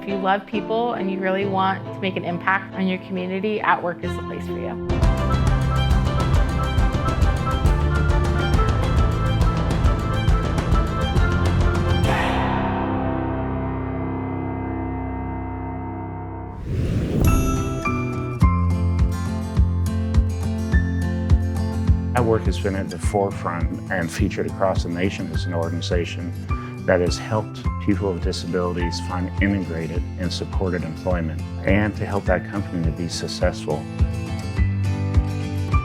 If you love people and you really want to make an impact on your community, AtWork is the place for you. AtWork has been at the forefront and featured across the nation as an organization that has helped people with disabilities find integrated and supported employment and to help that company to be successful.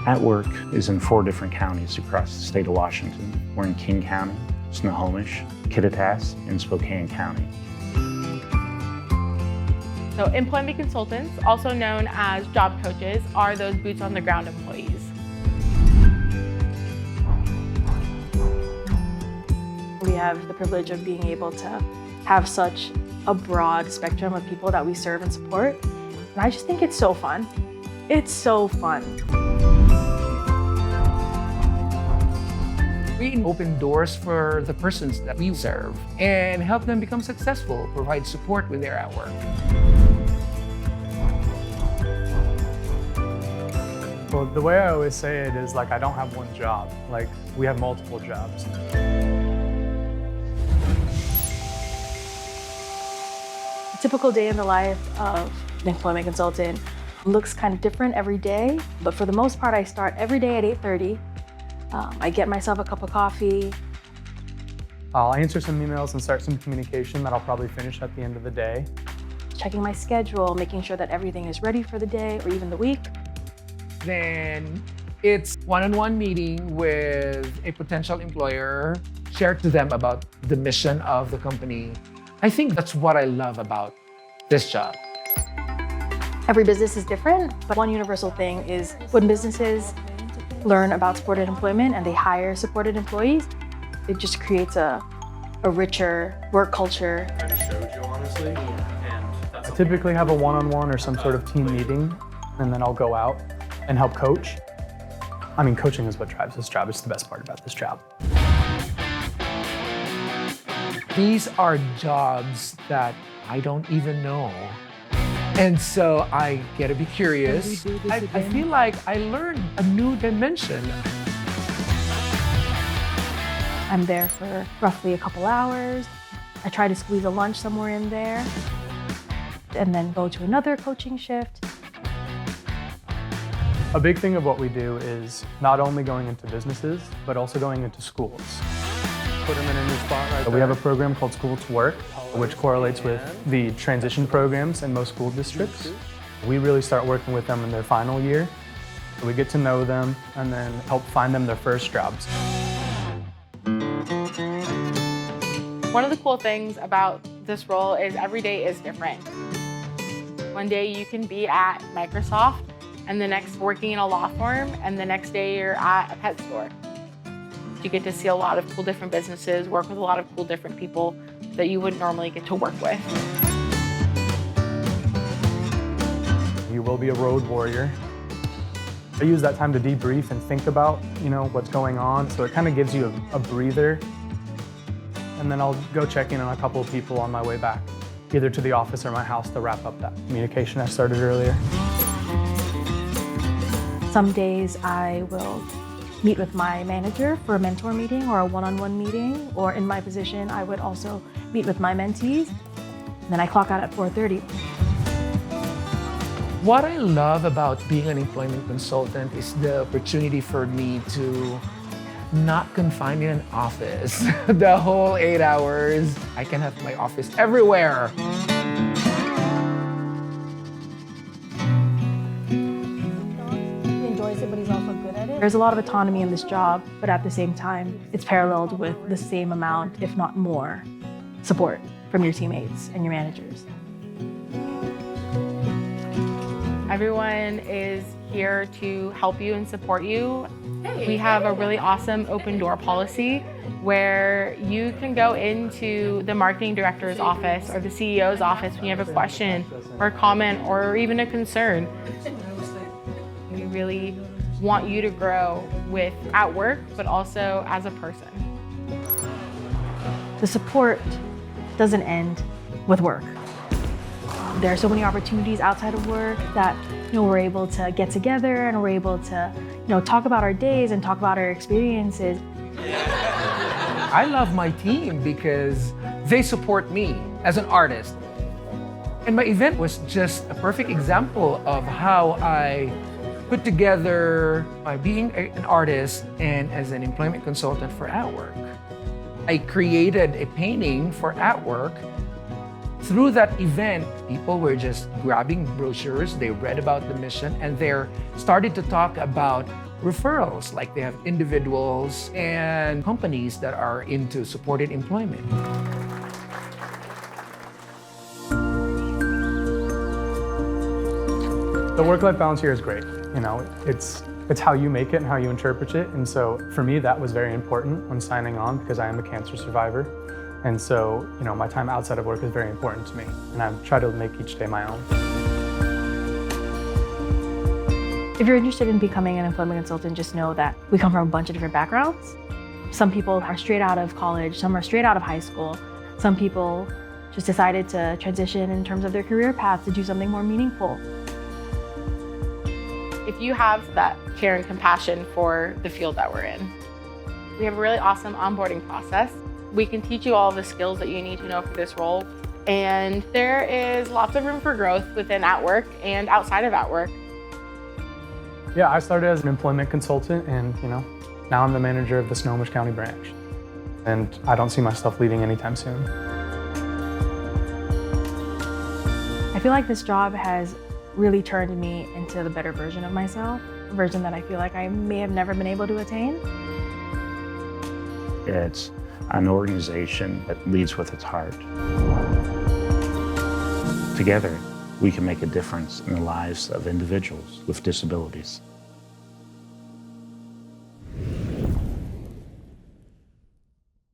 AtWork is in 4 different counties across the state of Washington. We're in King County, Snohomish, Kittitas, and Spokane County. So employment consultants, also known as job coaches, are those boots on the ground employees. We have the privilege of being able to have such a broad spectrum of people that we serve and support. And I just think it's so fun. It's so fun. We open doors for the persons that we serve and help them become successful, provide support with their AtWork. Well, the way I always say it is like I don't have one job. Like we have multiple jobs. A typical day in the life of an employment consultant looks kind of different every day, but for the most part, I start every day at 8:30. I get myself a cup of coffee. I'll answer some emails and start some communication that I'll probably finish at the end of the day. Checking my schedule, making sure that everything is ready for the day or even the week. Then it's one-on-one meeting with a potential employer, share to them about the mission of the company. I think that's what I love about this job. Every business is different, but one universal thing is when businesses learn about supported employment and they hire supported employees, it just creates a richer work culture. I just showed you, honestly, and that's I typically have a one-on-one or some sort of team meeting, and then I'll go out and help coach. I mean, coaching is what drives this job. It's the best part about this job. These are jobs that I don't even know. And so I get to be curious. I feel like I learned a new dimension. I'm there for roughly a couple hours. I try to squeeze a lunch somewhere in there and then go to another coaching shift. A big thing of what we do is not only going into businesses, but also going into schools. Put them in a new spot right there. We have a program called School to Work, which correlates with the transition programs in most school districts. We really start working with them in their final year. So we get to know them and then help find them their first jobs. One of the cool things about this role is every day is different. One day you can be at Microsoft, and the next working in a law firm, and the next day you're at a pet store. You get to see a lot of cool different businesses, work with a lot of cool different people that you wouldn't normally get to work with. You will be a road warrior. I use that time to debrief and think about, what's going on. So it kind of gives you a breather. And then I'll go check in on a couple of people on my way back, either to the office or my house to wrap up that communication I started earlier. Some days I will meet with my manager for a mentor meeting or a one-on-one meeting, or in my position, I would also meet with my mentees. And then I clock out at 4:30. What I love about being an employment consultant is the opportunity for me to not confined in an office the whole 8 hours. I can have my office everywhere. But he's also good at it. There's a lot of autonomy in this job, but at the same time, it's paralleled with the same amount, if not more, support from your teammates and your managers. Everyone is here to help you and support you. We have a really awesome open door policy where you can go into the marketing director's office or the CEO's office when you have a question or a comment or even a concern. We really want you to grow with AtWork, but also as a person. The support doesn't end with work. There are so many opportunities outside of work that we're able to get together and we're able to talk about our days and talk about our experiences. I love my team because they support me as an artist. And my event was just a perfect example of how I put together by being an artist and as an employment consultant for AtWork. I created a painting for AtWork. Through that event, people were just grabbing brochures, they read about the mission, and they're starting to talk about referrals, like they have individuals and companies that are into supported employment. The work-life balance here is great. It's how you make it and how you interpret it. And so for me, that was very important when signing on because I am a cancer survivor. And so, my time outside of work is very important to me. And I try to make each day my own. If you're interested in becoming an employment consultant, just know that we come from a bunch of different backgrounds. Some people are straight out of college, some are straight out of high school. Some people just decided to transition in terms of their career path to do something more meaningful. If you have that care and compassion for the field that we're in, we have a really awesome onboarding process. We can teach you all the skills that you need to know for this role. And there is lots of room for growth within AtWork and outside of AtWork. Yeah, I started as an employment consultant and, now I'm the manager of the Snohomish County branch. And I don't see myself leaving anytime soon. I feel like this job has really turned me into the better version of myself, a version that I feel like I may have never been able to attain. It's an organization that leads with its heart. Together, we can make a difference in the lives of individuals with disabilities.